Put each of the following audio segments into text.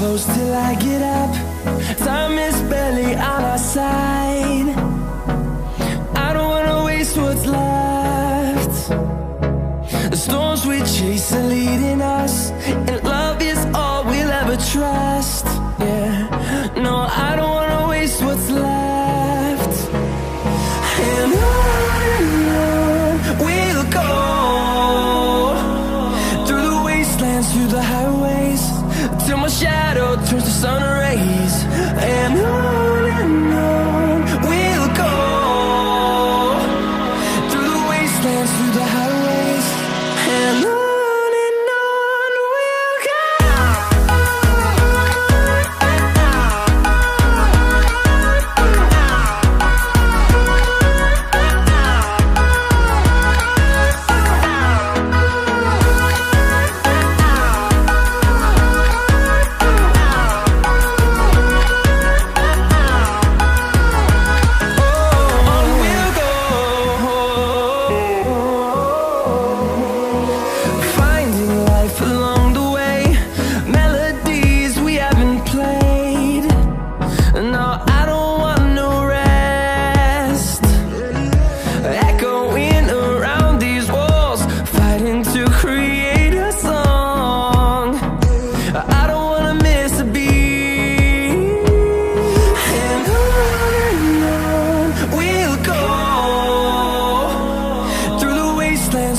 close till I get up. Time is barely on our side. I don't wanna waste what's left. The storms we chase are leading us, and love is all we'll ever trust. Yeah, no, I don't wanna waste what's left. And on we'll go, through the wastelands, through the highways, till my shadow turns to sun rays. And on we'll go, through the wastelands, through the highways, and on we'll go.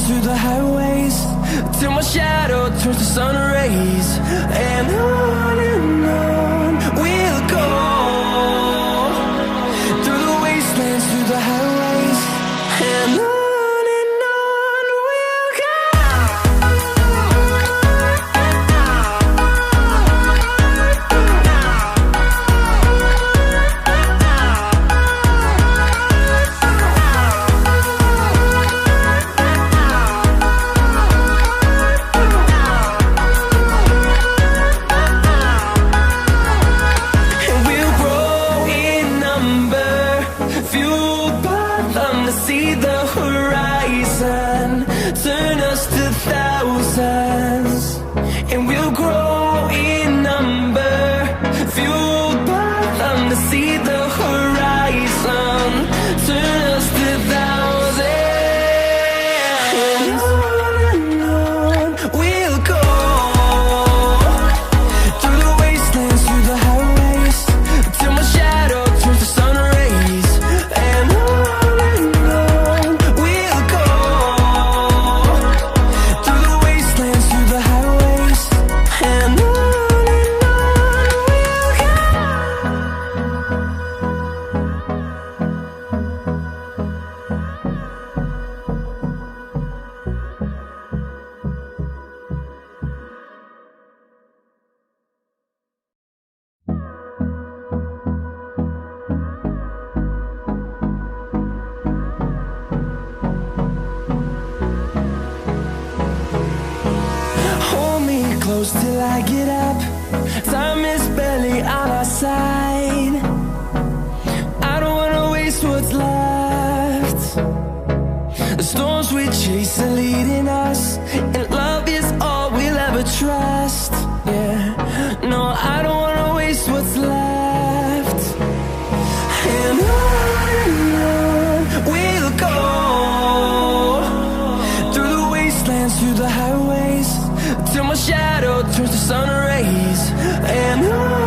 Through the highways, till my shadow turns to sun rays. And on we'll go, through the wastelands, through the highways, and on we'll go. See the horizon, turn us to thousands, and we'll grow in number, fueled by them to see the horizon, turn us to thousands. And on we'll go, through the wastelands, through the highways, till my shadow turns to sun rays. And close till I get up. Time is barely on our side. I don't wanna waste what's left. The storms we chase are leading us, and love is all we'll ever trust. Yeah, no, I don't wanna waste what's left. And on we'll go, through the wastelands, through the highways, till my shadow turns to sun rays. And on